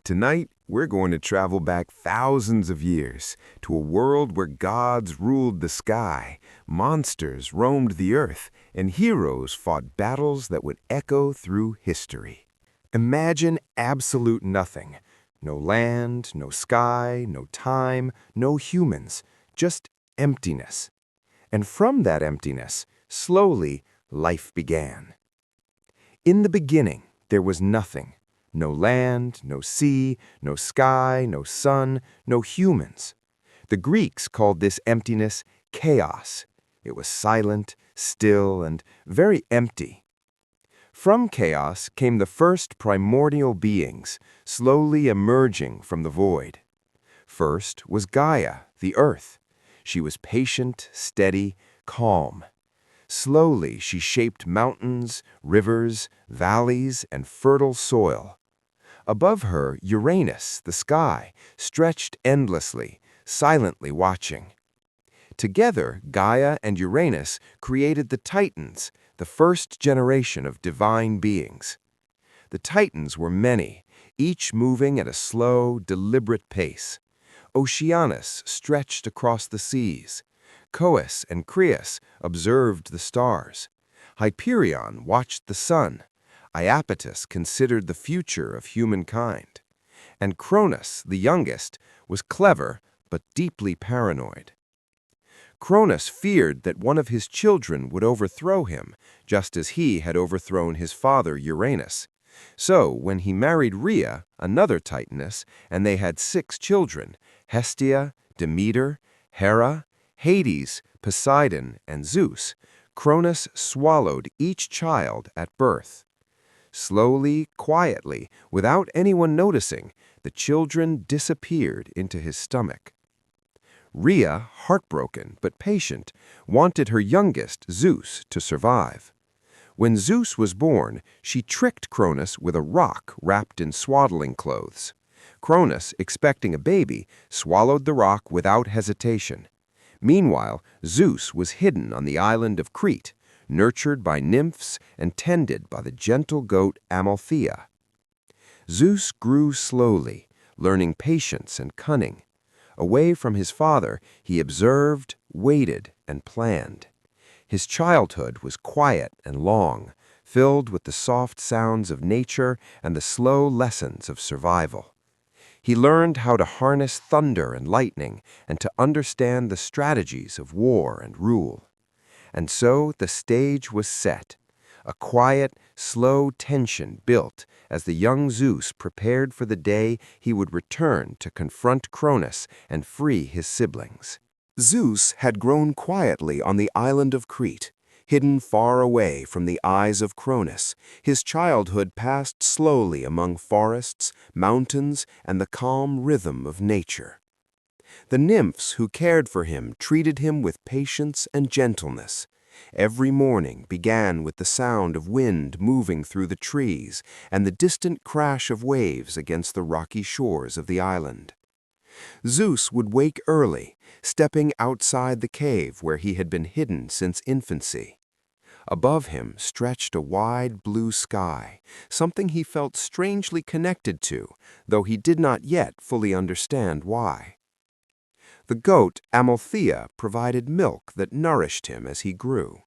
Tonight, we're going to travel back thousands of years to a world where gods ruled the sky, monsters roamed the earth, and heroes fought battles that would echo through history. Imagine absolute nothing. No land, no sky, no time, no humans, just emptiness. And from that emptiness, slowly, life began. In the beginning, there was nothing. No land, no sea, no sky, no sun, no humans. The Greeks called this emptiness chaos. It was silent, still, and very empty. From chaos came the first primordial beings, slowly emerging from the void. First was Gaia, the earth. She was patient, steady, calm. Slowly she shaped mountains, rivers, valleys, and fertile soil. Above her, Uranus, the sky, stretched endlessly, silently watching. Together, Gaia and Uranus created the Titans, the first generation of divine beings. The Titans were many, each moving at a slow, deliberate pace. Oceanus stretched across the seas. Coeus and Crius observed the stars. Hyperion watched the sun. Iapetus considered the future of humankind. And Cronus, the youngest, was clever but deeply paranoid. Cronus feared that one of his children would overthrow him, just as he had overthrown his father Uranus. So, when he married Rhea, another Titaness, and they had 6 children, Hestia, Demeter, Hera, Hades, Poseidon, and Zeus, Cronus swallowed each child at birth. Slowly, quietly, without anyone noticing, the children disappeared into his stomach. Rhea, heartbroken but patient, wanted her youngest, Zeus, to survive. When Zeus was born, she tricked Cronus with a rock wrapped in swaddling clothes. Cronus, expecting a baby, swallowed the rock without hesitation. Meanwhile, Zeus was hidden on the island of Crete, nurtured by nymphs and tended by the gentle goat Amalthea. Zeus grew slowly, learning patience and cunning. Away from his father, he observed, waited, and planned. His childhood was quiet and long, filled with the soft sounds of nature and the slow lessons of survival. He learned how to harness thunder and lightning and to understand the strategies of war and rule. And so the stage was set. A quiet, slow tension built as the young Zeus prepared for the day he would return to confront Cronus and free his siblings. Zeus had grown quietly on the island of Crete, hidden far away from the eyes of Cronus. His childhood passed slowly among forests, mountains, and the calm rhythm of nature. The nymphs who cared for him treated him with patience and gentleness. Every morning began with the sound of wind moving through the trees and the distant crash of waves against the rocky shores of the island. Zeus would wake early, stepping outside the cave where he had been hidden since infancy. Above him stretched a wide blue sky, something he felt strangely connected to, though he did not yet fully understand why. The goat Amalthea provided milk that nourished him as he grew.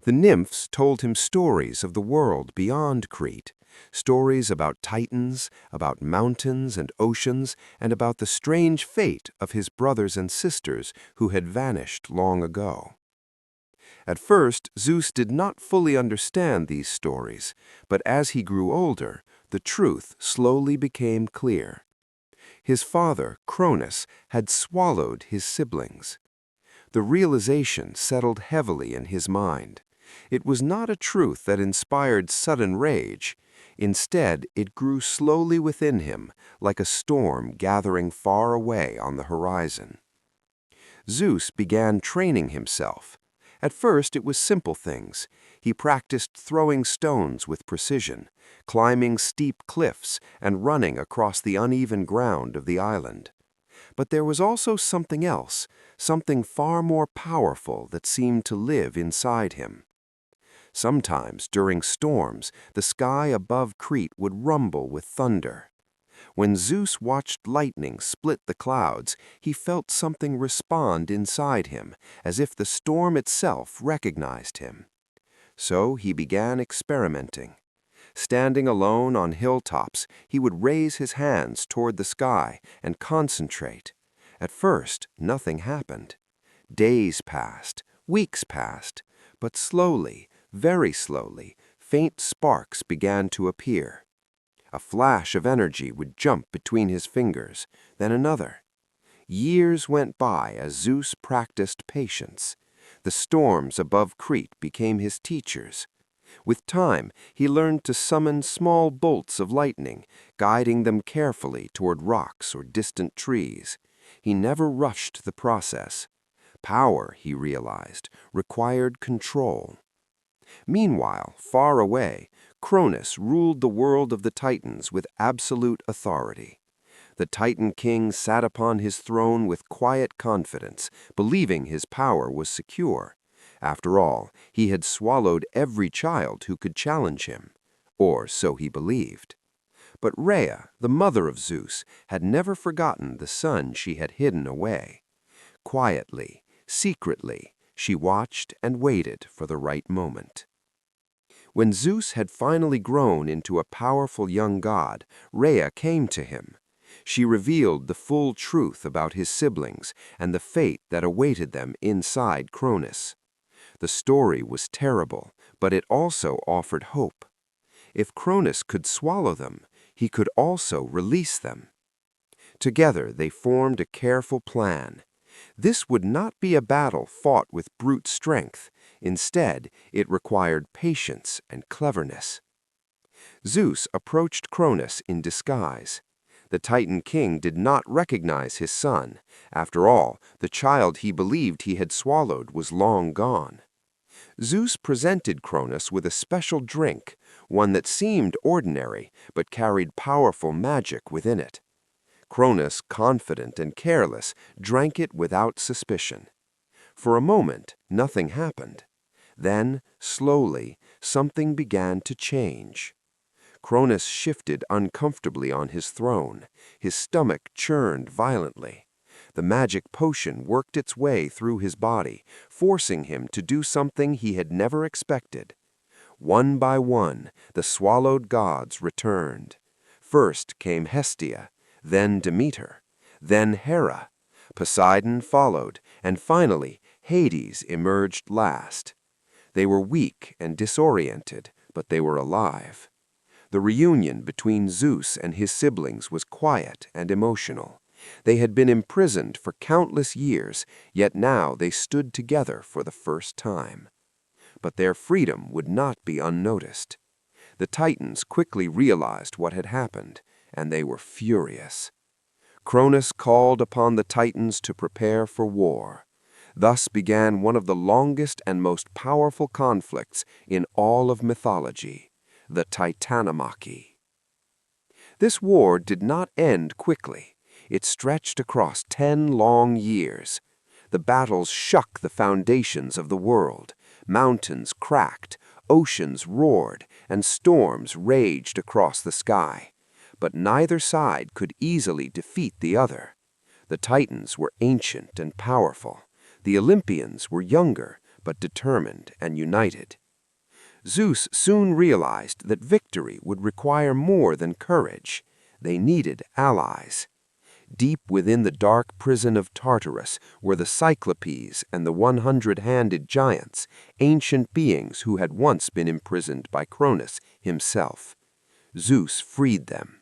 The nymphs told him stories of the world beyond Crete, stories about titans, about mountains and oceans, and about the strange fate of his brothers and sisters who had vanished long ago. At first, Zeus did not fully understand these stories, but as he grew older, the truth slowly became clear. His father, Cronus, had swallowed his siblings. The realization settled heavily in his mind. It was not a truth that inspired sudden rage. Instead, it grew slowly within him, like a storm gathering far away on the horizon. Zeus began training himself. At first, it was simple things. He practiced throwing stones with precision, climbing steep cliffs, and running across the uneven ground of the island. But there was also something else, something far more powerful that seemed to live inside him. Sometimes, during storms, the sky above Crete would rumble with thunder. When Zeus watched lightning split the clouds, he felt something respond inside him, as if the storm itself recognized him. So he began experimenting. Standing alone on hilltops, he would raise his hands toward the sky and concentrate. At first, nothing happened. Days passed, weeks passed, but slowly, very slowly, faint sparks began to appear. A flash of energy would jump between his fingers, then another. Years went by as Zeus practiced patience. The storms above Crete became his teachers. With time, he learned to summon small bolts of lightning, guiding them carefully toward rocks or distant trees. He never rushed the process. Power, he realized, required control. Meanwhile, far away, Cronus ruled the world of the Titans with absolute authority. The Titan king sat upon his throne with quiet confidence, believing his power was secure. After all, he had swallowed every child who could challenge him, or so he believed. But Rhea, the mother of Zeus, had never forgotten the son she had hidden away. Quietly, secretly, she watched and waited for the right moment. When Zeus had finally grown into a powerful young god, Rhea came to him. She revealed the full truth about his siblings and the fate that awaited them inside Cronus. The story was terrible, but it also offered hope. If Cronus could swallow them, he could also release them. Together they formed a careful plan. This would not be a battle fought with brute strength. Instead, it required patience and cleverness. Zeus approached Cronus in disguise. The Titan king did not recognize his son. After all, the child he believed he had swallowed was long gone. Zeus presented Cronus with a special drink, one that seemed ordinary but carried powerful magic within it. Cronus, confident and careless, drank it without suspicion. For a moment, nothing happened. Then, slowly, something began to change. Cronus shifted uncomfortably on his throne. His stomach churned violently. The magic potion worked its way through his body, forcing him to do something he had never expected. One by one, the swallowed gods returned. First came Hestia, then Demeter, then Hera. Poseidon followed, and finally, Hades emerged last. They were weak and disoriented, but they were alive. The reunion between Zeus and his siblings was quiet and emotional. They had been imprisoned for countless years, yet now they stood together for the first time. But their freedom would not be unnoticed. The Titans quickly realized what had happened, and they were furious. Cronus called upon the Titans to prepare for war. Thus began one of the longest and most powerful conflicts in all of mythology, the Titanomachy. This war did not end quickly. It stretched across 10 long years. The battles shook the foundations of the world. Mountains cracked, oceans roared, and storms raged across the sky. But neither side could easily defeat the other. The Titans were ancient and powerful. The Olympians were younger, but determined and united. Zeus soon realized that victory would require more than courage. They needed allies. Deep within the dark prison of Tartarus were the Cyclopes and the 100-handed giants, ancient beings who had once been imprisoned by Cronus himself. Zeus freed them.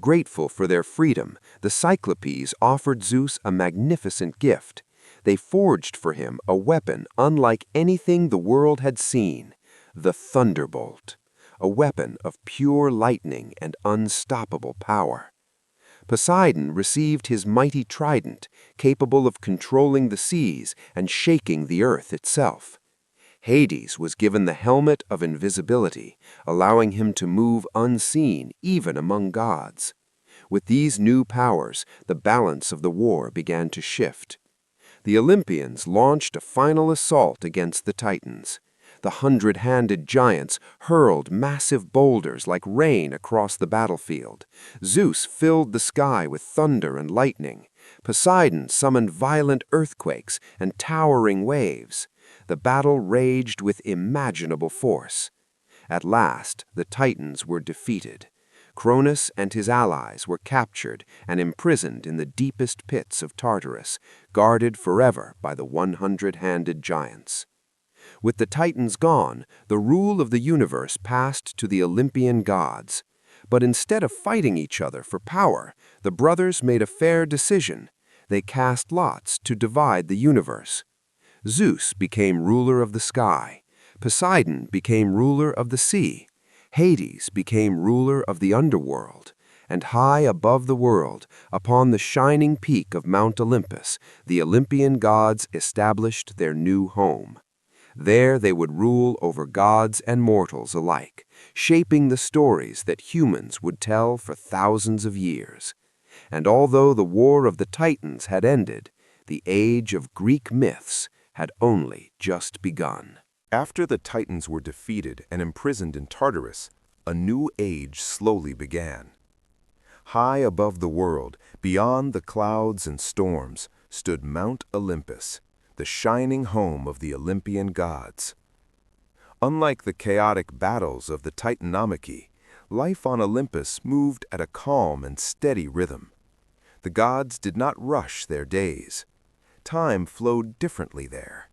Grateful for their freedom, the Cyclopes offered Zeus a magnificent gift. They forged for him a weapon unlike anything the world had seen, the thunderbolt, a weapon of pure lightning and unstoppable power. Poseidon received his mighty trident, capable of controlling the seas and shaking the earth itself. Hades was given the helmet of invisibility, allowing him to move unseen even among gods. With these new powers, the balance of the war began to shift. The Olympians launched a final assault against the Titans. The 100-handed giants hurled massive boulders like rain across the battlefield. Zeus filled the sky with thunder and lightning. Poseidon summoned violent earthquakes and towering waves. The battle raged with imaginable force. At last, the Titans were defeated. Cronus and his allies were captured and imprisoned in the deepest pits of Tartarus, guarded forever by the 100-handed giants. With the Titans gone, the rule of the universe passed to the Olympian gods. But instead of fighting each other for power, the brothers made a fair decision. They cast lots to divide the universe. Zeus became ruler of the sky. Poseidon became ruler of the sea. Hades became ruler of the underworld. And high above the world, upon the shining peak of Mount Olympus, the Olympian gods established their new home. There they would rule over gods and mortals alike, shaping the stories that humans would tell for thousands of years. And although the War of the Titans had ended, the age of Greek myths had only just begun. After the Titans were defeated and imprisoned in Tartarus, a new age slowly began. High above the world, beyond the clouds and storms, stood Mount Olympus, the shining home of the Olympian gods. Unlike the chaotic battles of the Titanomachy, life on Olympus moved at a calm and steady rhythm. The gods did not rush their days. Time flowed differently there.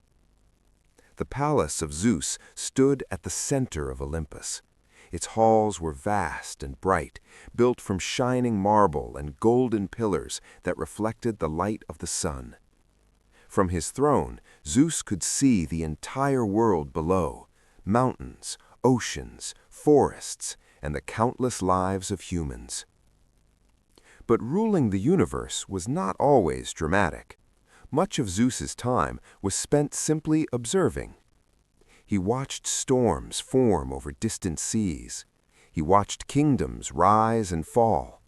The palace of Zeus stood at the center of Olympus. Its halls were vast and bright, built from shining marble and golden pillars that reflected the light of the sun. From his throne, Zeus could see the entire world below, mountains, oceans, forests, and the countless lives of humans. But ruling the universe was not always dramatic. Much of Zeus's time was spent simply observing. He watched storms form over distant seas. He watched kingdoms rise and fall.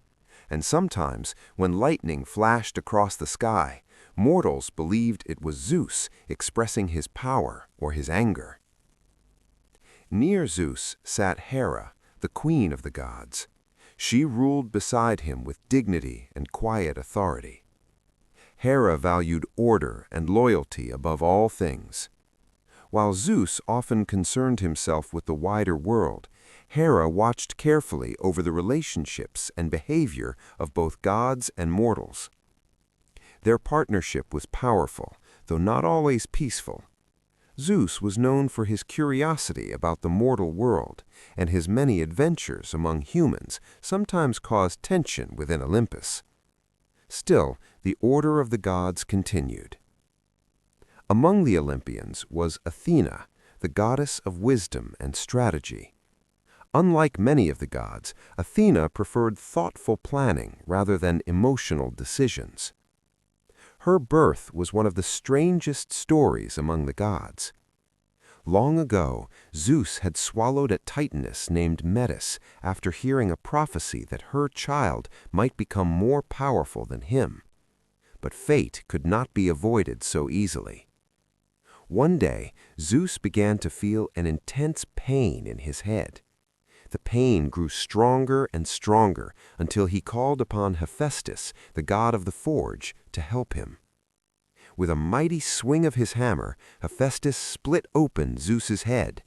And sometimes, when lightning flashed across the sky, mortals believed it was Zeus expressing his power or his anger. Near Zeus sat Hera, the queen of the gods. She ruled beside him with dignity and quiet authority. Hera valued order and loyalty above all things. While Zeus often concerned himself with the wider world, Hera watched carefully over the relationships and behavior of both gods and mortals. Their partnership was powerful, though not always peaceful. Zeus was known for his curiosity about the mortal world, and his many adventures among humans sometimes caused tension within Olympus. Still, the order of the gods continued. Among the Olympians was Athena, the goddess of wisdom and strategy. Unlike many of the gods, Athena preferred thoughtful planning rather than emotional decisions. Her birth was one of the strangest stories among the gods. Long ago, Zeus had swallowed a titaness named Medusa after hearing a prophecy that her child might become more powerful than him. But fate could not be avoided so easily. One day, Zeus began to feel an intense pain in his head. The pain grew stronger and stronger until he called upon Hephaestus, the god of the forge, to help him. With a mighty swing of his hammer, Hephaestus split open Zeus's head.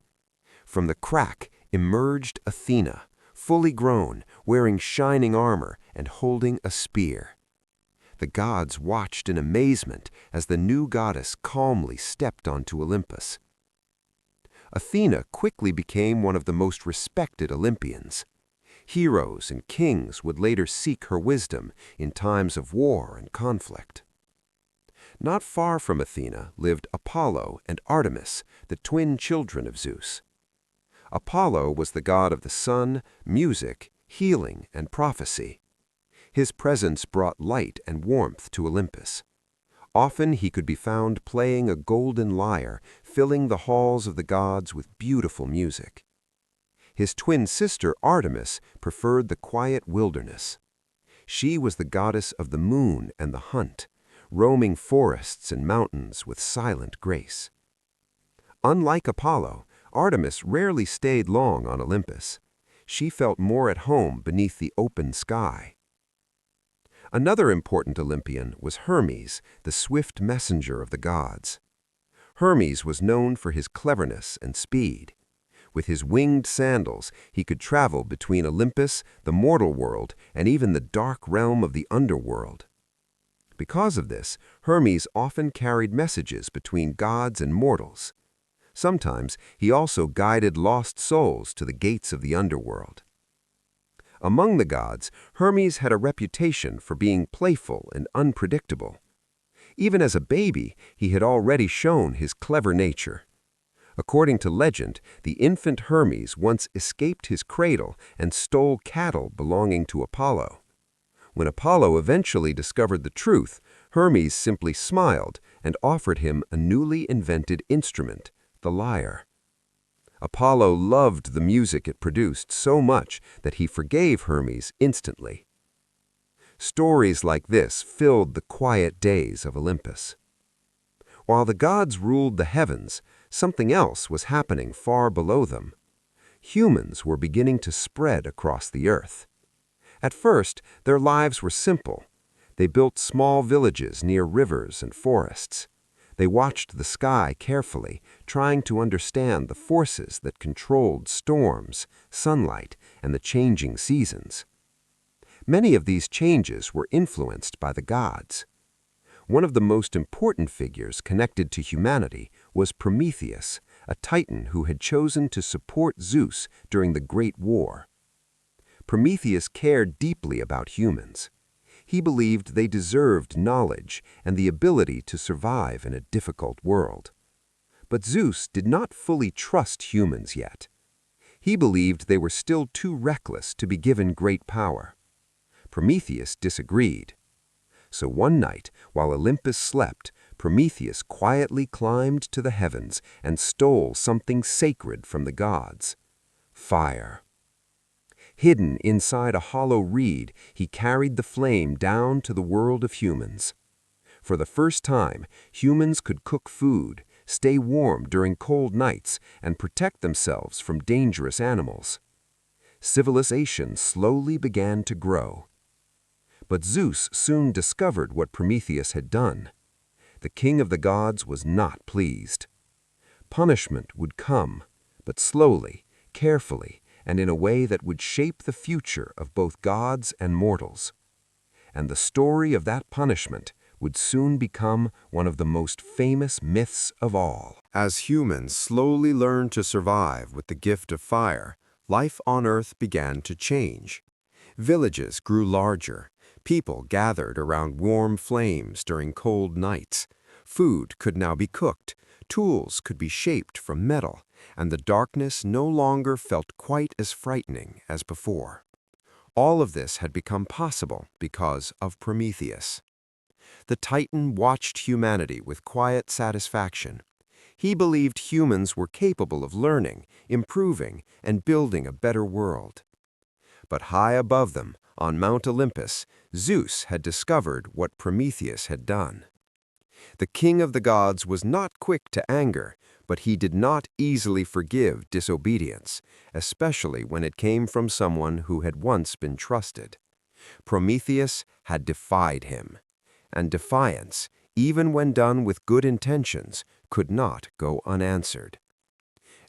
From the crack emerged Athena, fully grown, wearing shining armor and holding a spear. The gods watched in amazement as the new goddess calmly stepped onto Olympus. Athena quickly became one of the most respected Olympians. Heroes and kings would later seek her wisdom in times of war and conflict. Not far from Athena lived Apollo and Artemis, the twin children of Zeus. Apollo was the god of the sun, music, healing, and prophecy. His presence brought light and warmth to Olympus. Often he could be found playing a golden lyre, filling the halls of the gods with beautiful music. His twin sister Artemis preferred the quiet wilderness. She was the goddess of the moon and the hunt, roaming forests and mountains with silent grace. Unlike Apollo, Artemis rarely stayed long on Olympus. She felt more at home beneath the open sky. Another important Olympian was Hermes, the swift messenger of the gods. Hermes was known for his cleverness and speed. With his winged sandals, he could travel between Olympus, the mortal world, and even the dark realm of the underworld. Because of this, Hermes often carried messages between gods and mortals. Sometimes he also guided lost souls to the gates of the underworld. Among the gods, Hermes had a reputation for being playful and unpredictable. Even as a baby, he had already shown his clever nature. According to legend, the infant Hermes once escaped his cradle and stole cattle belonging to Apollo. When Apollo eventually discovered the truth, Hermes simply smiled and offered him a newly invented instrument, the lyre. Apollo loved the music it produced so much that he forgave Hermes instantly. Stories like this filled the quiet days of Olympus. While the gods ruled the heavens, something else was happening far below them. Humans were beginning to spread across the earth. At first, their lives were simple. They built small villages near rivers and forests. They watched the sky carefully, trying to understand the forces that controlled storms, sunlight, and the changing seasons. Many of these changes were influenced by the gods. One of the most important figures connected to humanity was Prometheus, a titan who had chosen to support Zeus during the Great War. Prometheus cared deeply about humans. He believed they deserved knowledge and the ability to survive in a difficult world. But Zeus did not fully trust humans yet. He believed they were still too reckless to be given great power. Prometheus disagreed. So one night, while Olympus slept, Prometheus quietly climbed to the heavens and stole something sacred from the gods: fire. Hidden inside a hollow reed, he carried the flame down to the world of humans. For the first time, humans could cook food, stay warm during cold nights, and protect themselves from dangerous animals. Civilization slowly began to grow. But Zeus soon discovered what Prometheus had done. The king of the gods was not pleased. Punishment would come, but slowly, carefully, and in a way that would shape the future of both gods and mortals. And the story of that punishment would soon become one of the most famous myths of all. As humans slowly learned to survive with the gift of fire, life on Earth began to change. Villages grew larger. People gathered around warm flames during cold nights. Food could now be cooked. Tools could be shaped from metal, and the darkness no longer felt quite as frightening as before. All of this had become possible because of Prometheus. The Titan watched humanity with quiet satisfaction. He believed humans were capable of learning, improving, and building a better world. But high above them, on Mount Olympus, Zeus had discovered what Prometheus had done. The king of the gods was not quick to anger, but he did not easily forgive disobedience, especially when it came from someone who had once been trusted. Prometheus had defied him, and defiance, even when done with good intentions, could not go unanswered.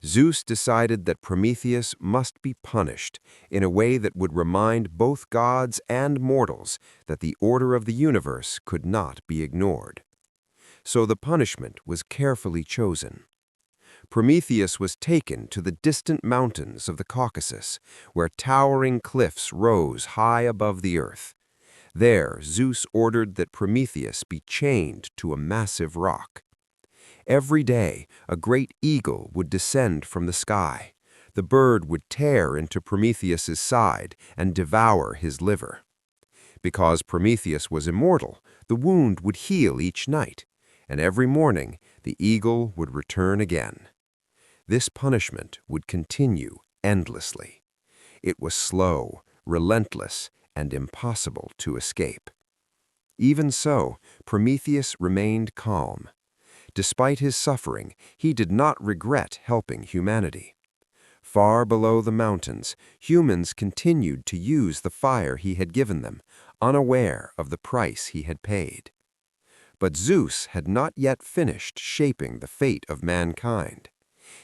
Zeus decided that Prometheus must be punished in a way that would remind both gods and mortals that the order of the universe could not be ignored. So the punishment was carefully chosen. Prometheus was taken to the distant mountains of the Caucasus, where towering cliffs rose high above the earth. There, Zeus ordered that Prometheus be chained to a massive rock. Every day, a great eagle would descend from the sky. The bird would tear into Prometheus's side and devour his liver. Because Prometheus was immortal, the wound would heal each night, and every morning the eagle would return again. This punishment would continue endlessly. It was slow, relentless, and impossible to escape. Even so, Prometheus remained calm. Despite his suffering, he did not regret helping humanity. Far below the mountains, humans continued to use the fire he had given them, unaware of the price he had paid. But Zeus had not yet finished shaping the fate of mankind.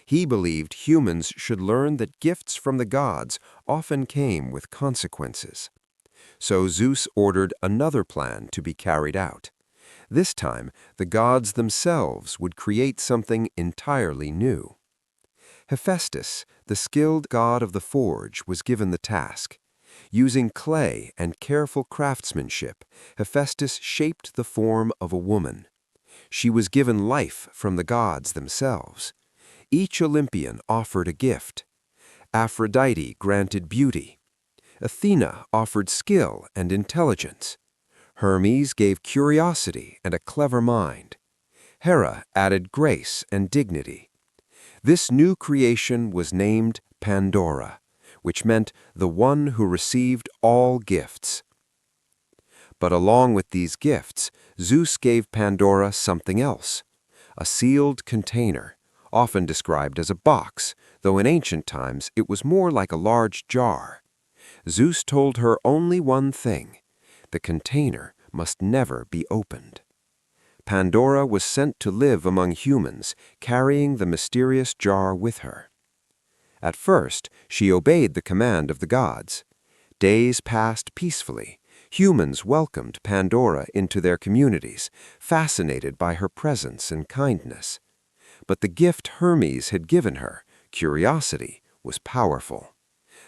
He believed humans should learn that gifts from the gods often came with consequences. So Zeus ordered another plan to be carried out. This time, the gods themselves would create something entirely new. Hephaestus, the skilled god of the forge, was given the task. Using clay and careful craftsmanship, Hephaestus shaped the form of a woman. She was given life from the gods themselves. Each Olympian offered a gift. Aphrodite granted beauty. Athena offered skill and intelligence. Hermes gave curiosity and a clever mind. Hera added grace and dignity. This new creation was named Pandora, which meant the one who received all gifts. But along with these gifts, Zeus gave Pandora something else, a sealed container, often described as a box, though in ancient times it was more like a large jar. Zeus told her only one thing: the container must never be opened. Pandora was sent to live among humans, carrying the mysterious jar with her. At first, she obeyed the command of the gods. Days passed peacefully. Humans welcomed Pandora into their communities, fascinated by her presence and kindness. But the gift Hermes had given her, curiosity, was powerful.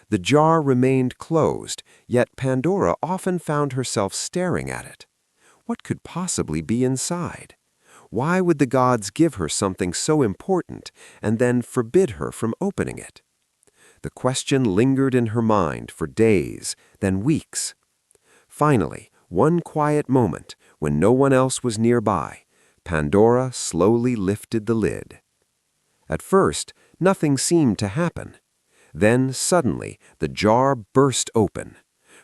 The jar remained closed, yet Pandora often found herself staring at it. What could possibly be inside? Why would the gods give her something so important and then forbid her from opening it? The question lingered in her mind for days, then weeks. Finally, one quiet moment, when no one else was nearby, Pandora slowly lifted the lid. At first, nothing seemed to happen. Then, suddenly, the jar burst open.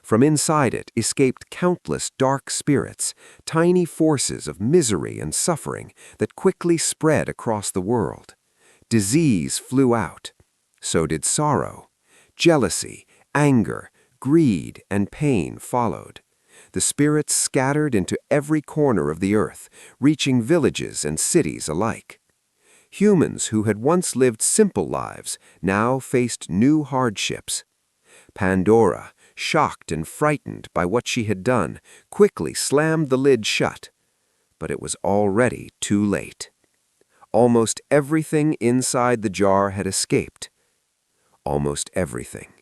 From inside it escaped countless dark spirits, tiny forces of misery and suffering that quickly spread across the world. Disease flew out. So did sorrow. Jealousy, anger, greed, and pain followed. The spirits scattered into every corner of the earth, reaching villages and cities alike. Humans who had once lived simple lives now faced new hardships. Pandora, shocked and frightened by what she had done, quickly slammed the lid shut. But it was already too late. Almost everything inside the jar had escaped. Almost everything.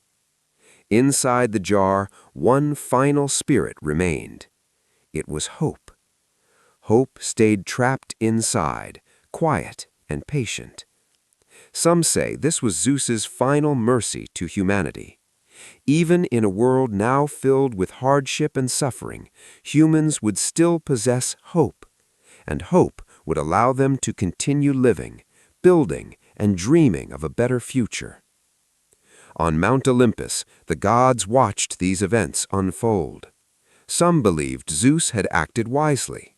Inside the jar, one final spirit remained. It was hope. Hope stayed trapped inside, quiet and patient. Some say this was Zeus's final mercy to humanity. Even in a world now filled with hardship and suffering, humans would still possess hope, and hope would allow them to continue living, building, and dreaming of a better future. On Mount Olympus, the gods watched these events unfold. Some believed Zeus had acted wisely.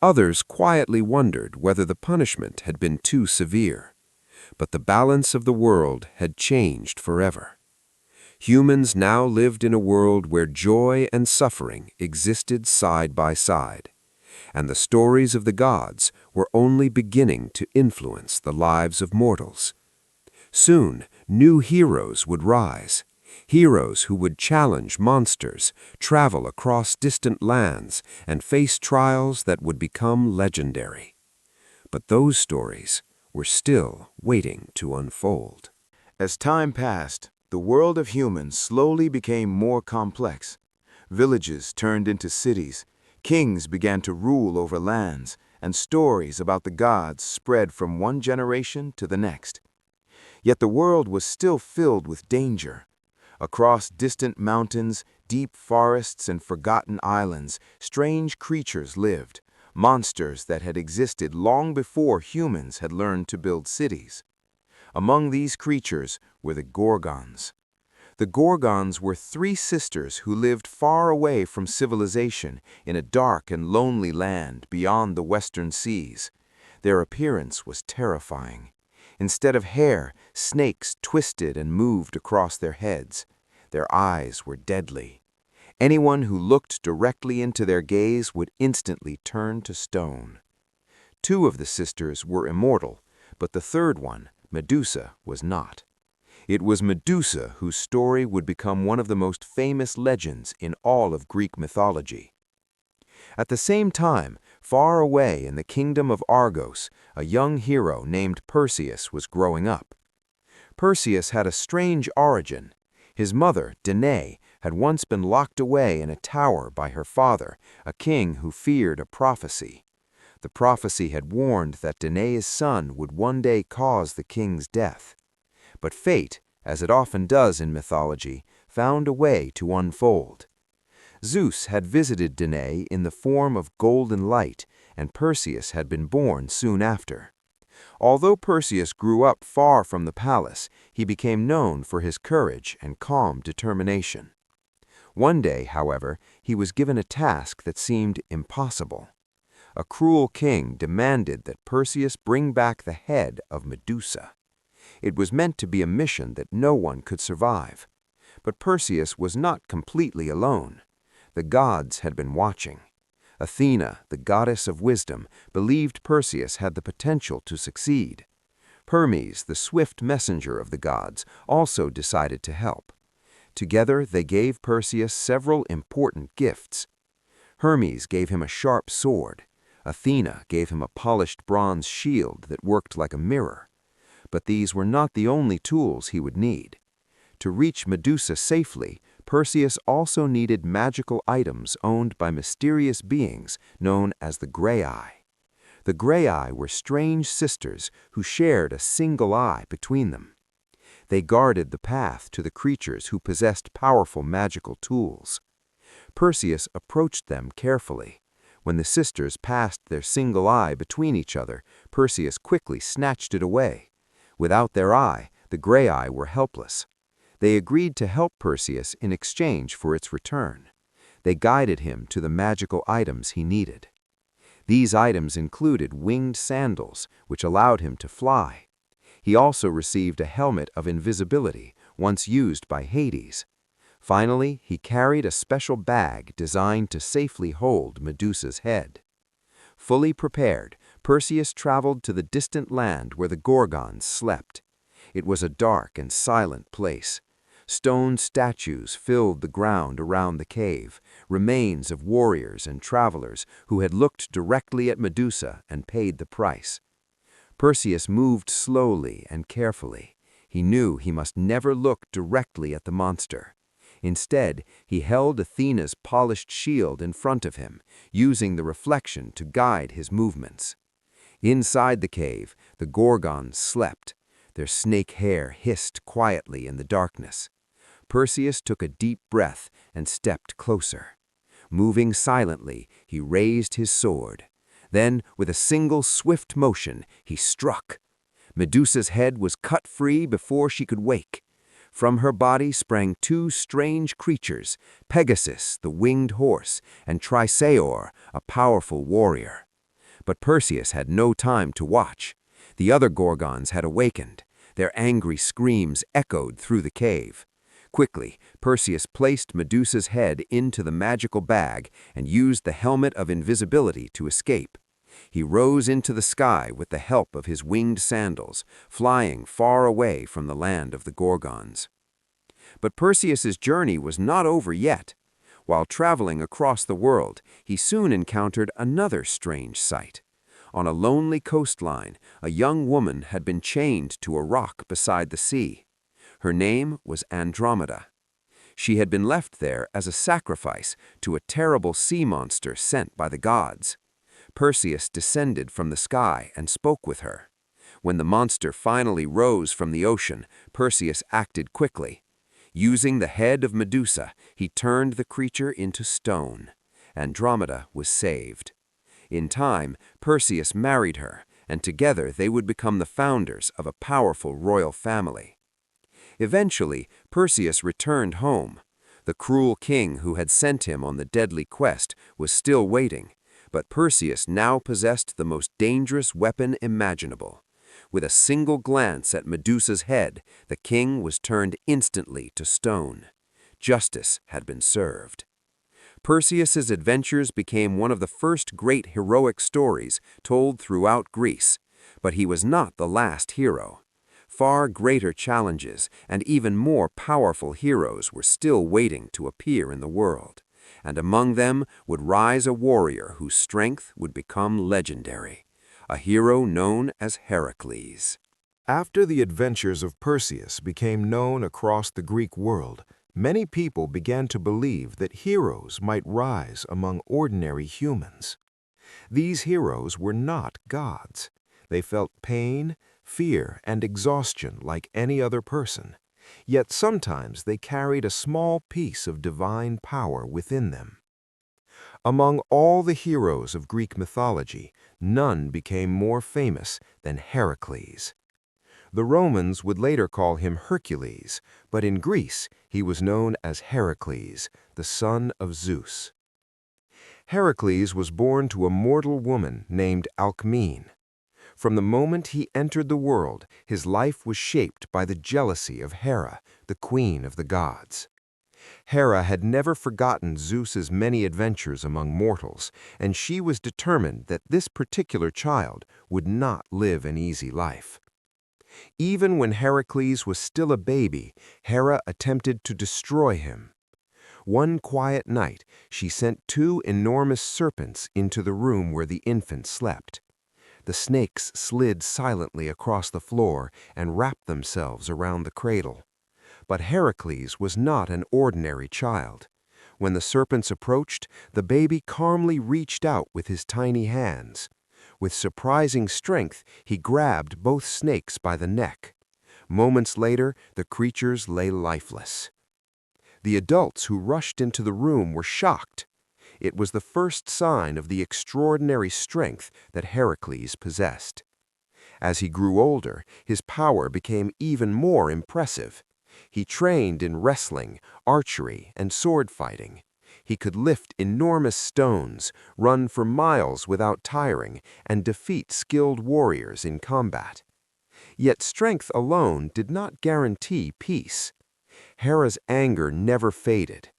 Others quietly wondered whether the punishment had been too severe. But the balance of the world had changed forever. Humans now lived in a world where joy and suffering existed side by side, and the stories of the gods were only beginning to influence the lives of mortals. Soon, new heroes would rise, heroes who would challenge monsters, travel across distant lands, and face trials that would become legendary. But those stories were still waiting to unfold. As time passed, the world of humans slowly became more complex. Villages turned into cities, kings began to rule over lands, and stories about the gods spread from one generation to the next. Yet the world was still filled with danger. Across distant mountains, deep forests, and forgotten islands, strange creatures lived, monsters that had existed long before humans had learned to build cities. Among these creatures were the Gorgons. The Gorgons were three sisters who lived far away from civilization in a dark and lonely land beyond the western seas. Their appearance was terrifying. Instead of hair, snakes twisted and moved across their heads. Their eyes were deadly. Anyone who looked directly into their gaze would instantly turn to stone. Two of the sisters were immortal, but the third one, Medusa, was not. It was Medusa whose story would become one of the most famous legends in all of Greek mythology. At the same time, far away in the kingdom of Argos, a young hero named Perseus was growing up. Perseus had a strange origin. His mother, Danae, had once been locked away in a tower by her father, a king who feared a prophecy. The prophecy had warned that Danae's son would one day cause the king's death. But fate, as it often does in mythology, found a way to unfold. Zeus had visited Danae in the form of golden light, and Perseus had been born soon after. Although Perseus grew up far from the palace, he became known for his courage and calm determination. One day, however, he was given a task that seemed impossible. A cruel king demanded that Perseus bring back the head of Medusa. It was meant to be a mission that no one could survive. But Perseus was not completely alone. The gods had been watching. Athena, the goddess of wisdom, believed Perseus had the potential to succeed. Hermes, the swift messenger of the gods, also decided to help. Together, they gave Perseus several important gifts. Hermes gave him a sharp sword. Athena gave him a polished bronze shield that worked like a mirror. But these were not the only tools he would need. To reach Medusa safely, Perseus also needed magical items owned by mysterious beings known as the Grei. The Grei were strange sisters who shared a single eye between them. They guarded the path to the creatures who possessed powerful magical tools. Perseus approached them carefully. When the sisters passed their single eye between each other, Perseus quickly snatched it away. Without their eye, the Grei were helpless. They agreed to help Perseus in exchange for its return. They guided him to the magical items he needed. These items included winged sandals, which allowed him to fly. He also received a helmet of invisibility, once used by Hades. Finally, he carried a special bag designed to safely hold Medusa's head. Fully prepared, Perseus traveled to the distant land where the Gorgons slept. It was a dark and silent place. Stone statues filled the ground around the cave, remains of warriors and travelers who had looked directly at Medusa and paid the price. Perseus moved slowly and carefully. He knew he must never look directly at the monster. Instead, he held Athena's polished shield in front of him, using the reflection to guide his movements. Inside the cave, the Gorgons slept. Their snake hair hissed quietly in the darkness. Perseus took a deep breath and stepped closer. Moving silently, he raised his sword. Then, with a single swift motion, he struck. Medusa's head was cut free before she could wake. From her body sprang two strange creatures, Pegasus, the winged horse, and Trisaor, a powerful warrior. But Perseus had no time to watch. The other Gorgons had awakened. Their angry screams echoed through the cave. Quickly, Perseus placed Medusa's head into the magical bag and used the helmet of invisibility to escape. He rose into the sky with the help of his winged sandals, flying far away from the land of the Gorgons. But Perseus's journey was not over yet. While traveling across the world, he soon encountered another strange sight. On a lonely coastline, a young woman had been chained to a rock beside the sea. Her name was Andromeda. She had been left there as a sacrifice to a terrible sea monster sent by the gods. Perseus descended from the sky and spoke with her. When the monster finally rose from the ocean, Perseus acted quickly. Using the head of Medusa, he turned the creature into stone. Andromeda was saved. In time, Perseus married her, and together they would become the founders of a powerful royal family. Eventually, Perseus returned home. The cruel king who had sent him on the deadly quest was still waiting, But Perseus now possessed the most dangerous weapon imaginable. With a single glance at Medusa's head, the king was turned instantly to stone. Justice had been served. Perseus's adventures became one of the first great heroic stories told throughout Greece, but he was not the last hero. Far greater challenges and even more powerful heroes were still waiting to appear in the world, and among them would rise a warrior whose strength would become legendary, a hero known as Heracles. After the adventures of Perseus became known across the Greek world, many people began to believe that heroes might rise among ordinary humans. These heroes were not gods. They felt pain, fear, and exhaustion like any other person, yet sometimes they carried a small piece of divine power within them. Among all the heroes of Greek mythology, none became more famous than Heracles. The Romans would later call him Hercules, but in Greece he was known as Heracles, the son of Zeus. Heracles was born to a mortal woman named Alcmene. From the moment he entered the world, his life was shaped by the jealousy of Hera, the queen of the gods. Hera had never forgotten Zeus's many adventures among mortals, and she was determined that this particular child would not live an easy life. Even when Heracles was still a baby, Hera attempted to destroy him. One quiet night, she sent two enormous serpents into the room where the infant slept. The snakes slid silently across the floor and wrapped themselves around the cradle. But Heracles was not an ordinary child. When the serpents approached, the baby calmly reached out with his tiny hands. With surprising strength, he grabbed both snakes by the neck. Moments later, the creatures lay lifeless. The adults who rushed into the room were shocked. It was the first sign of the extraordinary strength that Heracles possessed. As he grew older, his power became even more impressive. He trained in wrestling, archery, and sword fighting. He could lift enormous stones, run for miles without tiring, and defeat skilled warriors in combat. Yet strength alone did not guarantee peace. Hera's anger never faded.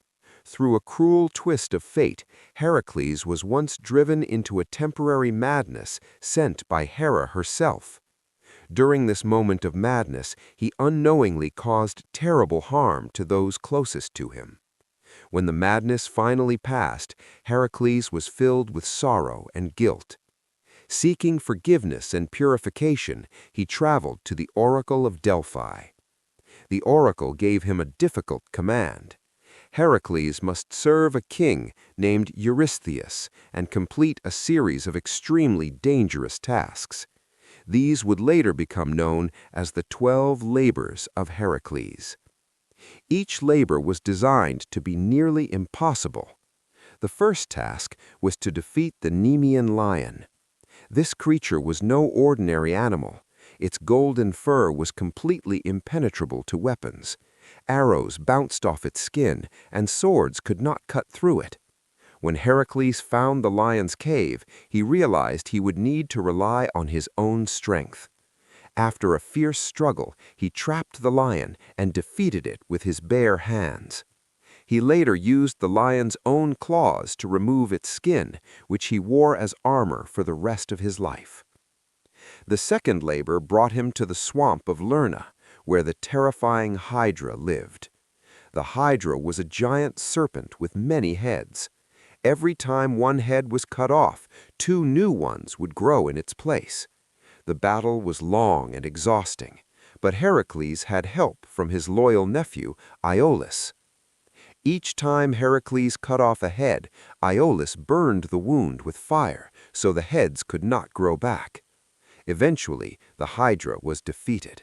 Through a cruel twist of fate, Heracles was once driven into a temporary madness sent by Hera herself. During this moment of madness, he unknowingly caused terrible harm to those closest to him. When the madness finally passed, Heracles was filled with sorrow and guilt. Seeking forgiveness and purification, he traveled to the Oracle of Delphi. The oracle gave him a difficult command. Heracles must serve a king named Eurystheus and complete a series of extremely dangerous tasks. These would later become known as the 12 labors of Heracles. Each labor was designed to be nearly impossible. The first task was to defeat the Nemean lion. This creature was no ordinary animal. Its golden fur was completely impenetrable to weapons. Arrows bounced off its skin, and swords could not cut through it. When Heracles found the lion's cave, he realized he would need to rely on his own strength. After a fierce struggle, he trapped the lion and defeated it with his bare hands. He later used the lion's own claws to remove its skin, which he wore as armor for the rest of his life. The second labor brought him to the swamp of Lerna, where the terrifying Hydra lived. The Hydra was a giant serpent with many heads. Every time one head was cut off, two new ones would grow in its place. The battle was long and exhausting, but Heracles had help from his loyal nephew, Iolaus. Each time Heracles cut off a head, Iolaus burned the wound with fire, so the heads could not grow back. Eventually, the Hydra was defeated.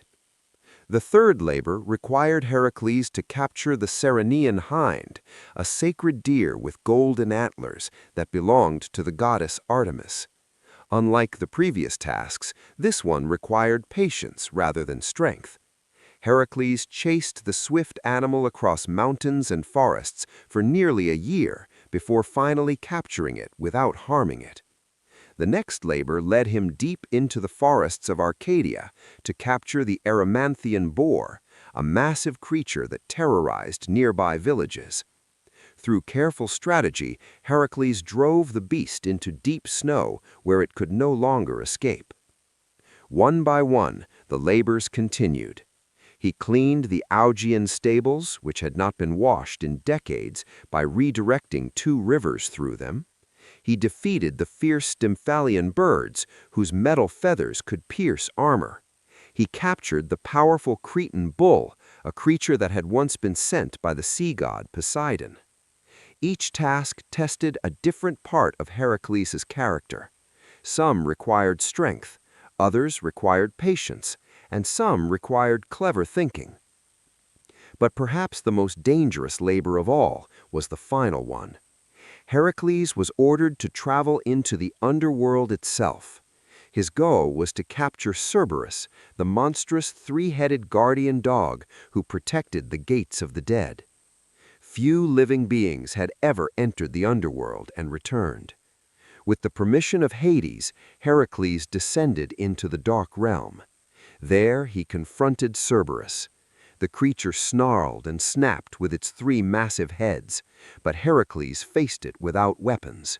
The third labor required Heracles to capture the Ceryneian hind, a sacred deer with golden antlers that belonged to the goddess Artemis. Unlike the previous tasks, this one required patience rather than strength. Heracles chased the swift animal across mountains and forests for nearly a year, before finally capturing it without harming it. The next labor led him deep into the forests of Arcadia to capture the Erymanthian boar, a massive creature that terrorized nearby villages. Through careful strategy, Heracles drove the beast into deep snow where it could no longer escape. One by one, the labors continued. He cleaned the Augean stables, which had not been washed in decades, by redirecting 2 rivers through them. He defeated the fierce Stymphalian birds, whose metal feathers could pierce armor. He captured the powerful Cretan bull, a creature that had once been sent by the sea god Poseidon. Each task tested a different part of Heracles' character. Some required strength, others required patience, and some required clever thinking. But perhaps the most dangerous labor of all was the final one. Heracles was ordered to travel into the underworld itself. His goal was to capture Cerberus, the monstrous 3-headed guardian dog who protected the gates of the dead. Few living beings had ever entered the underworld and returned. With the permission of Hades, Heracles descended into the dark realm. There he confronted Cerberus. The creature snarled and snapped with its 3 massive heads, but Heracles faced it without weapons.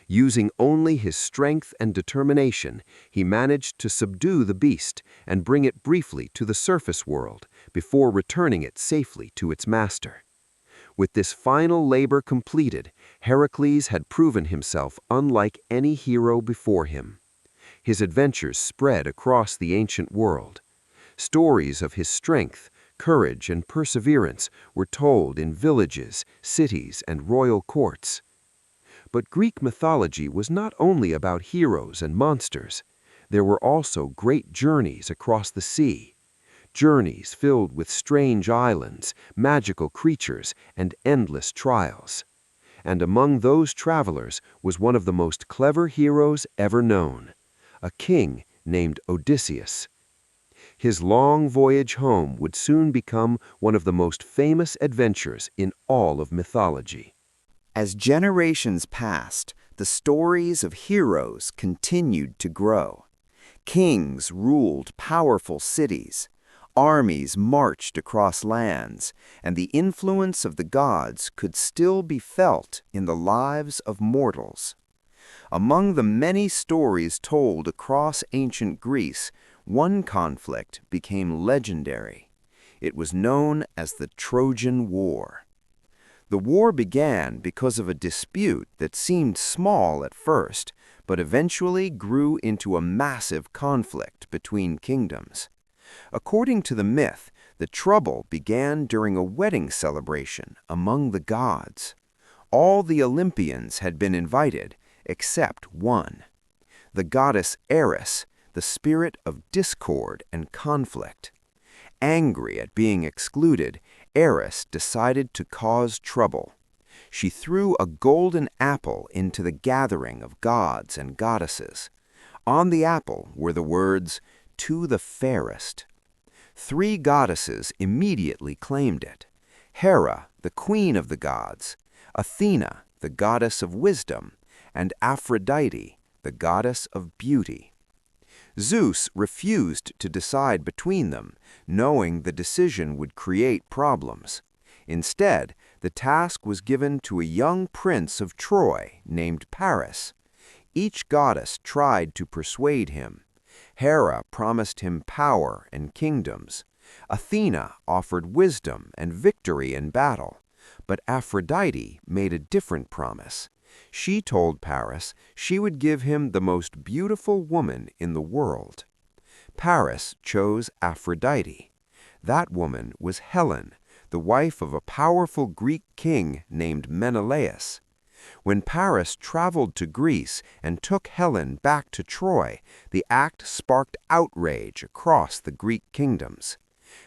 Using only his strength and determination, he managed to subdue the beast and bring it briefly to the surface world before returning it safely to its master. With this final labor completed, Heracles had proven himself unlike any hero before him. His adventures spread across the ancient world. Stories of his strength, courage, and perseverance were told in villages, cities, and royal courts. But Greek mythology was not only about heroes and monsters. There were also great journeys across the sea. Journeys filled with strange islands, magical creatures, and endless trials. And among those travelers was one of the most clever heroes ever known, a king named Odysseus. His long voyage home would soon become one of the most famous adventures in all of mythology. As generations passed, the stories of heroes continued to grow. Kings ruled powerful cities. Armies marched across lands, and the influence of the gods could still be felt in the lives of mortals. Among the many stories told across ancient Greece, one conflict became legendary. It was known as the Trojan War. The war began because of a dispute that seemed small at first, but eventually grew into a massive conflict between kingdoms. According to the myth, the trouble began during a wedding celebration among the gods. All the Olympians had been invited, except one. The goddess Eris, the spirit of discord and conflict. Angry at being excluded, Eris decided to cause trouble. She threw a golden apple into the gathering of gods and goddesses. On the apple were the words, "To the fairest." 3 goddesses immediately claimed it. Hera, the queen of the gods, Athena, the goddess of wisdom, and Aphrodite, the goddess of beauty. Zeus refused to decide between them, knowing the decision would create problems. Instead, the task was given to a young prince of Troy named Paris. Each goddess tried to persuade him. Hera promised him power and kingdoms. Athena offered wisdom and victory in battle. But Aphrodite made a different promise. She told Paris she would give him the most beautiful woman in the world. Paris chose Aphrodite. That woman was Helen, the wife of a powerful Greek king named Menelaus. When Paris traveled to Greece and took Helen back to Troy, the act sparked outrage across the Greek kingdoms.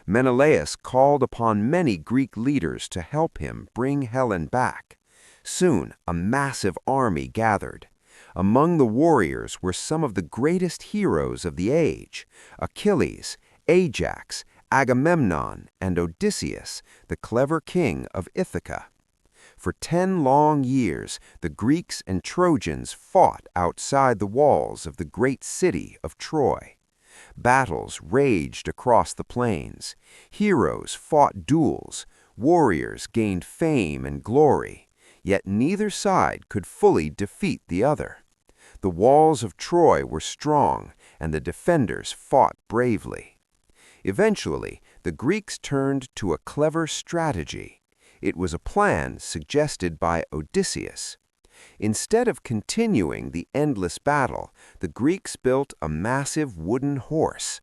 Menelaus called upon many Greek leaders to help him bring Helen back. Soon, a massive army gathered. Among the warriors were some of the greatest heroes of the age: Achilles, Ajax, Agamemnon, and Odysseus, the clever king of Ithaca. For 10 long years, the Greeks and Trojans fought outside the walls of the great city of Troy. Battles raged across the plains. Heroes fought duels. Warriors gained fame and glory. Yet neither side could fully defeat the other. The walls of Troy were strong, and the defenders fought bravely. Eventually, the Greeks turned to a clever strategy. It was a plan suggested by Odysseus. Instead of continuing the endless battle, the Greeks built a massive wooden horse.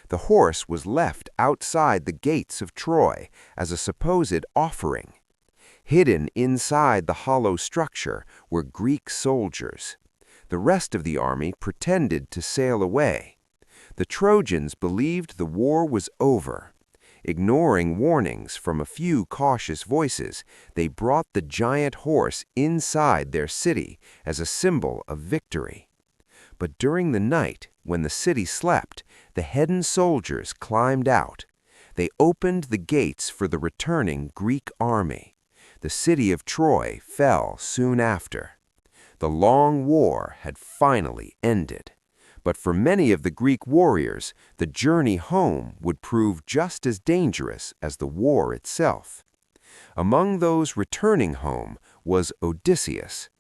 The horse was left outside the gates of Troy as a supposed offering. Hidden inside the hollow structure were Greek soldiers. The rest of the army pretended to sail away. The Trojans believed the war was over. Ignoring warnings from a few cautious voices, they brought the giant horse inside their city as a symbol of victory. But during the night, when the city slept, the hidden soldiers climbed out. They opened the gates for the returning Greek army. The city of Troy fell soon after. The long war had finally ended. But for many of the Greek warriors, the journey home would prove just as dangerous as the war itself. Among those returning home was Odysseus.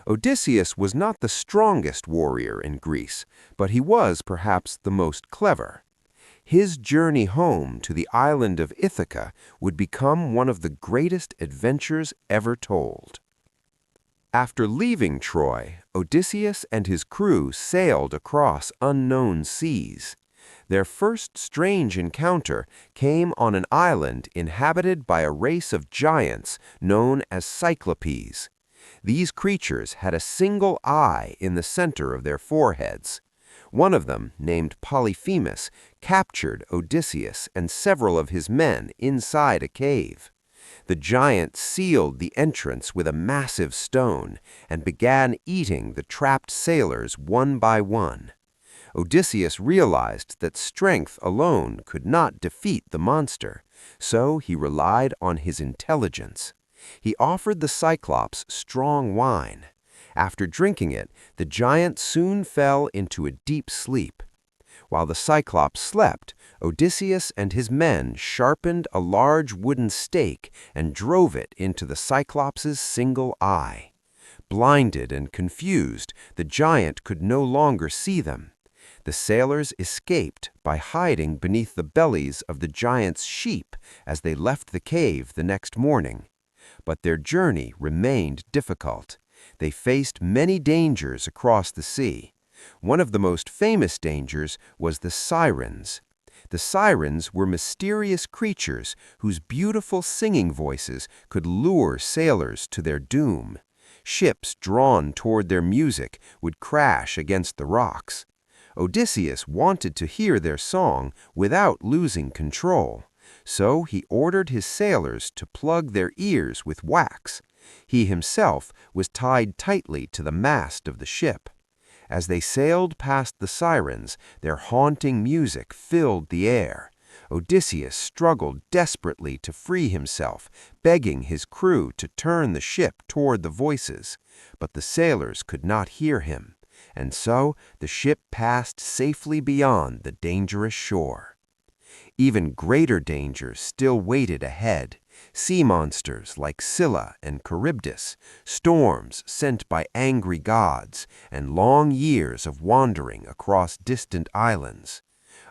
Odysseus was not the strongest warrior in Greece, but he was perhaps the most clever. His journey home to the island of Ithaca would become one of the greatest adventures ever told. After leaving Troy, Odysseus and his crew sailed across unknown seas. Their first strange encounter came on an island inhabited by a race of giants known as Cyclopes. These creatures had a single eye in the center of their foreheads. One of them, named Polyphemus, captured Odysseus and several of his men inside a cave. The giant sealed the entrance with a massive stone and began eating the trapped sailors one by one. Odysseus realized that strength alone could not defeat the monster, so he relied on his intelligence. He offered the Cyclops strong wine. After drinking it, the giant soon fell into a deep sleep. While the Cyclops slept, Odysseus and his men sharpened a large wooden stake and drove it into the Cyclops's single eye. Blinded and confused, the giant could no longer see them. The sailors escaped by hiding beneath the bellies of the giant's sheep as they left the cave the next morning. But their journey remained difficult. They faced many dangers across the sea. One of the most famous dangers was the sirens. The sirens were mysterious creatures whose beautiful singing voices could lure sailors to their doom. Ships drawn toward their music would crash against the rocks. Odysseus wanted to hear their song without losing control, so he ordered his sailors to plug their ears with wax. He himself was tied tightly to the mast of the ship. As they sailed past the sirens, their haunting music filled the air. Odysseus struggled desperately to free himself, begging his crew to turn the ship toward the voices. But the sailors could not hear him, and so the ship passed safely beyond the dangerous shore. Even greater dangers still waited ahead. Sea monsters like Scylla and Charybdis, storms sent by angry gods, and long years of wandering across distant islands.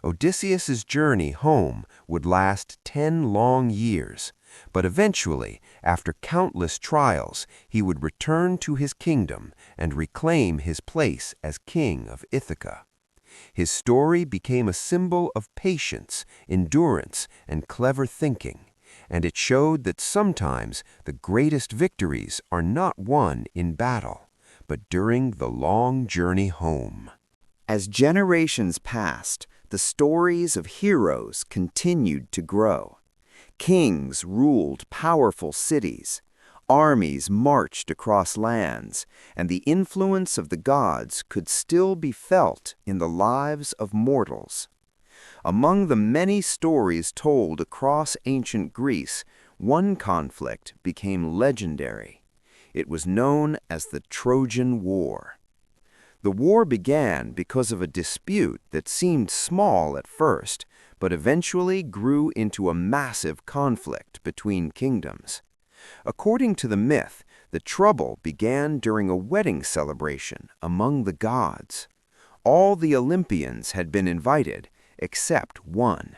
Odysseus's journey home would last 10 long years, but eventually, after countless trials, he would return to his kingdom and reclaim his place as king of Ithaca. His story became a symbol of patience, endurance, and clever thinking, and it showed that sometimes the greatest victories are not won in battle, but during the long journey home. As generations passed, the stories of heroes continued to grow. Kings ruled powerful cities. Armies marched across lands, and the influence of the gods could still be felt in the lives of mortals. Among the many stories told across ancient Greece One conflict became legendary. It was known as the Trojan War. The war began because of a dispute that seemed small at first, but eventually grew into a massive conflict between kingdoms. According to the myth, the trouble began during a wedding celebration among the gods. All the Olympians had been invited, except one.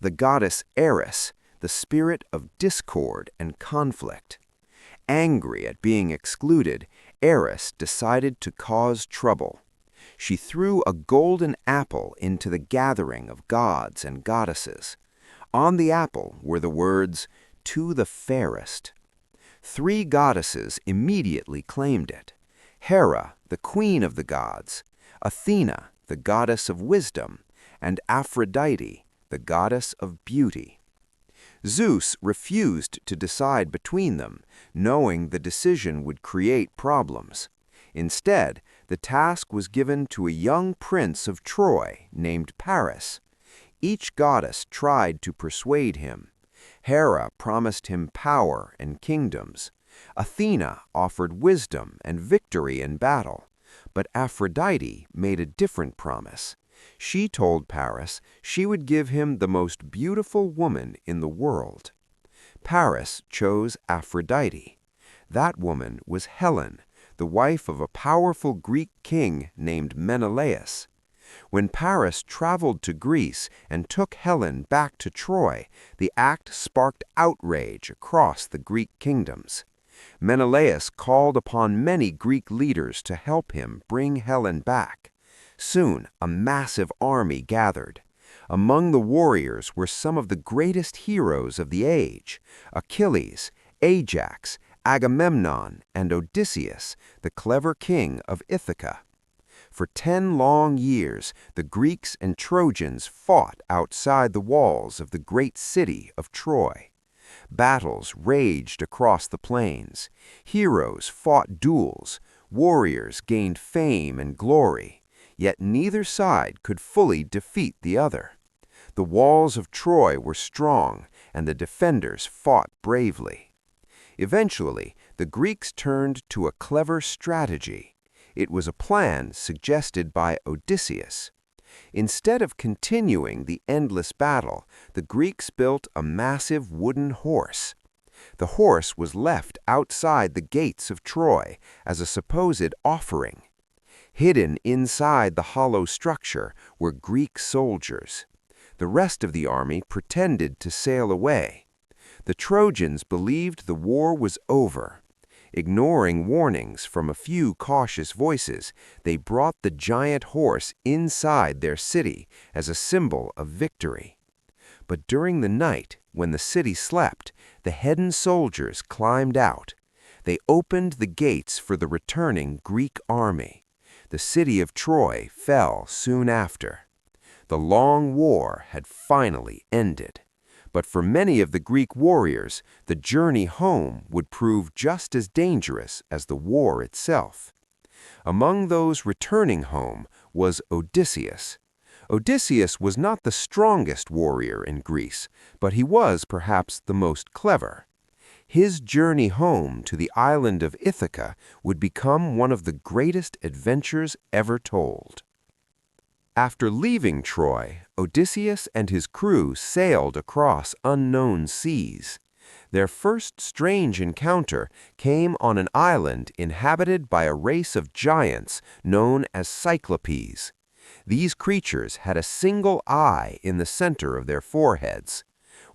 The goddess Eris, the spirit of discord and conflict. Angry at being excluded, Eris decided to cause trouble. She threw a golden apple into the gathering of gods and goddesses. On the apple were the words, "To the fairest." 3 goddesses immediately claimed it: Hera, the queen of the gods; Athena, the goddess of wisdom; and Aphrodite, the goddess of beauty. Zeus refused to decide between them, knowing the decision would create problems. Instead, the task was given to a young prince of Troy named Paris. Each goddess tried to persuade him. Hera promised him power and kingdoms. Athena offered wisdom and victory in battle. But Aphrodite made a different promise. She told Paris she would give him the most beautiful woman in the world. Paris chose Aphrodite. That woman was Helen, the wife of a powerful Greek king named Menelaus. When Paris traveled to Greece and took Helen back to Troy, the act sparked outrage across the Greek kingdoms. Menelaus called upon many Greek leaders to help him bring Helen back. Soon, a massive army gathered. Among the warriors were some of the greatest heroes of the age: Achilles, Ajax, Agamemnon, and Odysseus, the clever king of Ithaca. For 10 long years, the Greeks and Trojans fought outside the walls of the great city of Troy. Battles raged across the plains. Heroes fought duels. Warriors gained fame and glory. Yet neither side could fully defeat the other. The walls of Troy were strong, and the defenders fought bravely. Eventually, the Greeks turned to a clever strategy. It was a plan suggested by Odysseus. Instead of continuing the endless battle, the Greeks built a massive wooden horse. The horse was left outside the gates of Troy as a supposed offering. Hidden inside the hollow structure were Greek soldiers. The rest of the army pretended to sail away. The Trojans believed the war was over. Ignoring warnings from a few cautious voices, they brought the giant horse inside their city as a symbol of victory. But during the night, when the city slept, the hidden soldiers climbed out. They opened the gates for the returning Greek army. The city of Troy fell soon after. The long war had finally ended. But for many of the Greek warriors, the journey home would prove just as dangerous as the war itself. Among those returning home was Odysseus. Odysseus was not the strongest warrior in Greece, but he was perhaps the most clever. His journey home to the island of Ithaca would become one of the greatest adventures ever told. After leaving Troy, Odysseus and his crew sailed across unknown seas. Their first strange encounter came on an island inhabited by a race of giants known as Cyclopes. These creatures had a single eye in the center of their foreheads.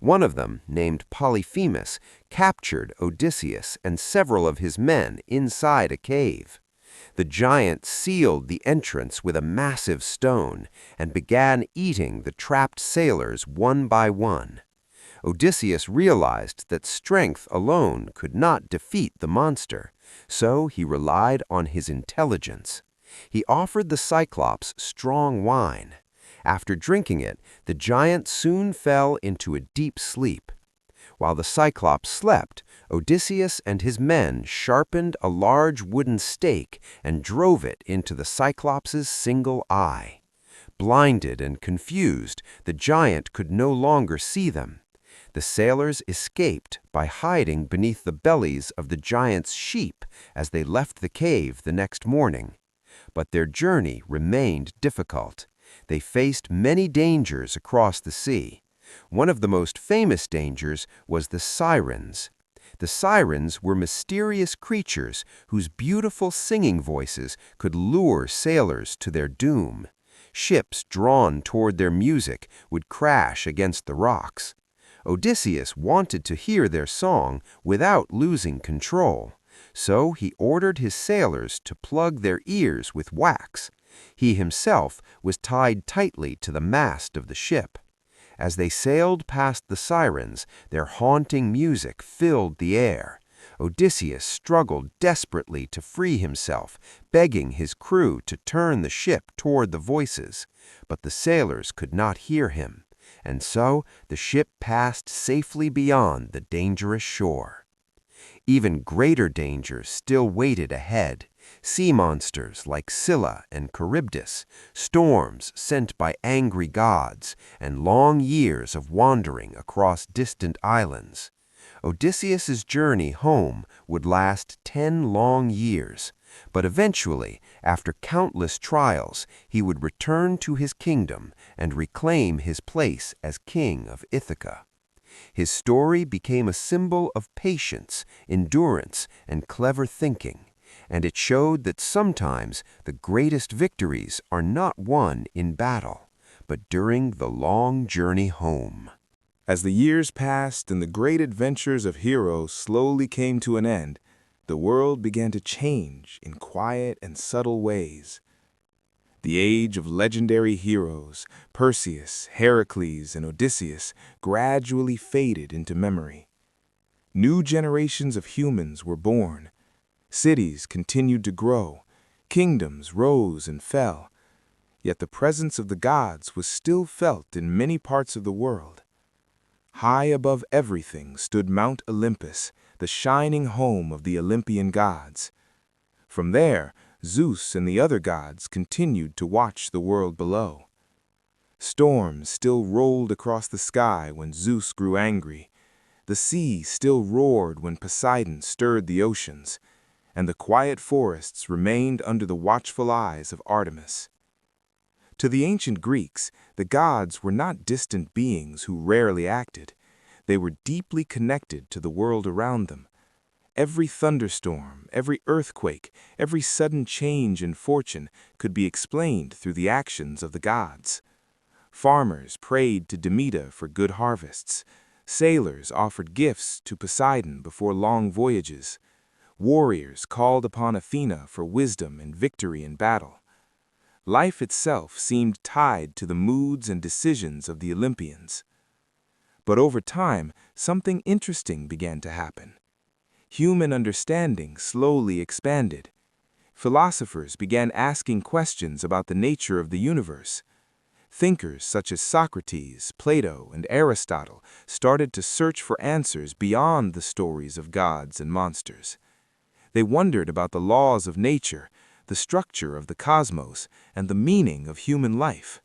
One of them, named Polyphemus, captured Odysseus and several of his men inside a cave. The giant sealed the entrance with a massive stone and began eating the trapped sailors one by one. Odysseus realized that strength alone could not defeat the monster, so he relied on his intelligence. He offered the Cyclops strong wine. After drinking it, the giant soon fell into a deep sleep. While the Cyclops slept, Odysseus and his men sharpened a large wooden stake and drove it into the Cyclops' single eye. Blinded and confused, the giant could no longer see them. The sailors escaped by hiding beneath the bellies of the giant's sheep as they left the cave the next morning. But their journey remained difficult. They faced many dangers across the sea. One of the most famous dangers was the sirens. The sirens were mysterious creatures whose beautiful singing voices could lure sailors to their doom. Ships drawn toward their music would crash against the rocks. Odysseus wanted to hear their song without losing control, so he ordered his sailors to plug their ears with wax. He himself was tied tightly to the mast of the ship. As they sailed past the sirens, their haunting music filled the air. Odysseus struggled desperately to free himself, begging his crew to turn the ship toward the voices. But the sailors could not hear him, and so the ship passed safely beyond the dangerous shore. Even greater dangers still waited ahead. Sea monsters like Scylla and Charybdis, storms sent by angry gods, and long years of wandering across distant islands. Odysseus's journey home would last 10 long years, but eventually, after countless trials, he would return to his kingdom and reclaim his place as king of Ithaca. His story became a symbol of patience, endurance, and clever thinking, and it showed that sometimes the greatest victories are not won in battle, but during the long journey home. As the years passed and the great adventures of heroes slowly came to an end, the world began to change in quiet and subtle ways. The age of legendary heroes, Perseus, Heracles, and Odysseus, gradually faded into memory. New generations of humans were born. Cities continued to grow. Kingdoms rose and fell. Yet the presence of the gods was still felt in many parts of the world. High above everything stood Mount Olympus, the shining home of the Olympian gods. From there, Zeus and the other gods continued to watch the world below. Storms still rolled across the sky when Zeus grew angry. The sea still roared when Poseidon stirred the oceans, and the quiet forests remained under the watchful eyes of Artemis. To the ancient Greeks, the gods were not distant beings who rarely acted. They were deeply connected to the world around them. Every thunderstorm, every earthquake, every sudden change in fortune could be explained through the actions of the gods. Farmers prayed to Demeter for good harvests. Sailors offered gifts to Poseidon before long voyages. Warriors called upon Athena for wisdom and victory in battle. Life itself seemed tied to the moods and decisions of the Olympians. But over time, something interesting began to happen. Human understanding slowly expanded. Philosophers began asking questions about the nature of the universe. Thinkers such as Socrates, Plato, and Aristotle started to search for answers beyond the stories of gods and monsters. They wondered about the laws of nature, the structure of the cosmos, and the meaning of human life.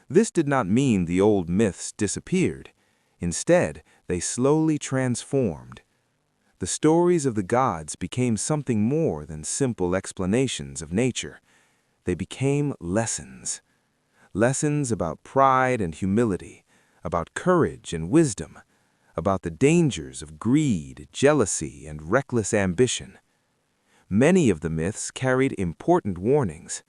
This did not mean the old myths disappeared. Instead, they slowly transformed. The stories of the gods became something more than simple explanations of nature. They became lessons. Lessons about pride and humility, about courage and wisdom, about the dangers of greed, jealousy, and reckless ambition. Many of the myths carried important warnings.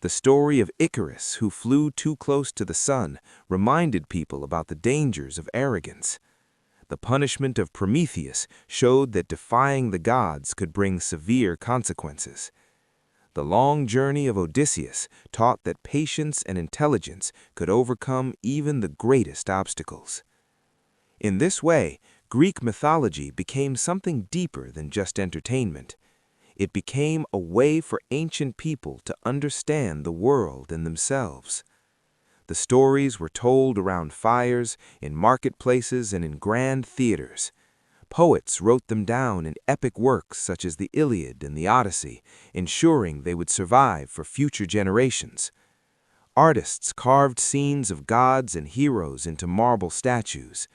The story of Icarus, who flew too close to the sun, reminded people about the dangers of arrogance. The punishment of Prometheus showed that defying the gods could bring severe consequences. The long journey of Odysseus taught that patience and intelligence could overcome even the greatest obstacles. In this way, Greek mythology became something deeper than just entertainment. It became a way for ancient people to understand the world and themselves. The stories were told around fires, in marketplaces, and in grand theaters. Poets wrote them down in epic works such as the Iliad and the Odyssey, ensuring they would survive for future generations. Artists carved scenes of gods and heroes into marble statues.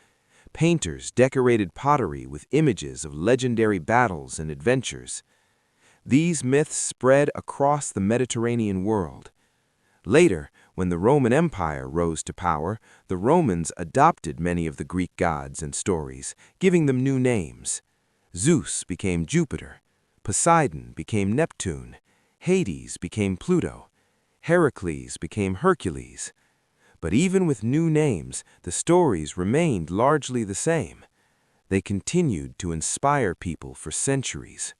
Painters decorated pottery with images of legendary battles and adventures. These myths spread across the Mediterranean world. Later, when the Roman Empire rose to power, the Romans adopted many of the Greek gods and stories, giving them new names. Zeus became Jupiter, Poseidon became Neptune, Hades became Pluto, Heracles became Hercules. But even with new names, the stories remained largely the same. They continued to inspire people for centuries.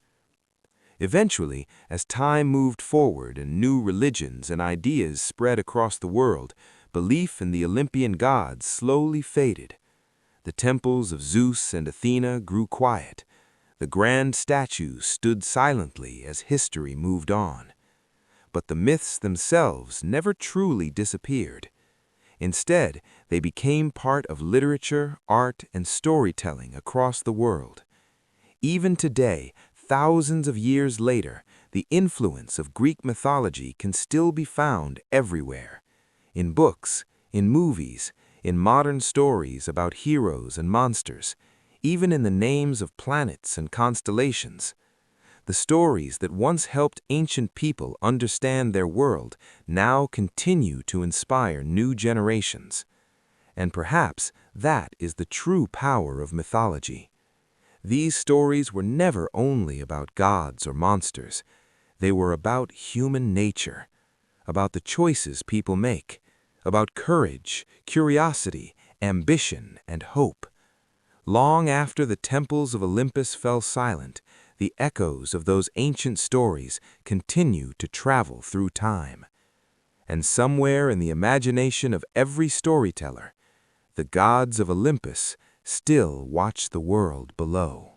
Eventually, as time moved forward and new religions and ideas spread across the world, belief in the Olympian gods slowly faded. The temples of Zeus and Athena grew quiet. The grand statues stood silently as history moved on. But the myths themselves never truly disappeared. Instead, they became part of literature, art, and storytelling across the world. Even today, thousands of years later, the influence of Greek mythology can still be found everywhere. In books, in movies, in modern stories about heroes and monsters, even in the names of planets and constellations. The stories that once helped ancient people understand their world now continue to inspire new generations. And perhaps that is the true power of mythology. These stories were never only about gods or monsters. They were about human nature, about the choices people make, about courage, curiosity, ambition, and hope. Long after the temples of Olympus fell silent, the echoes of those ancient stories continue to travel through time. And somewhere in the imagination of every storyteller, the gods of Olympus still watch the world below.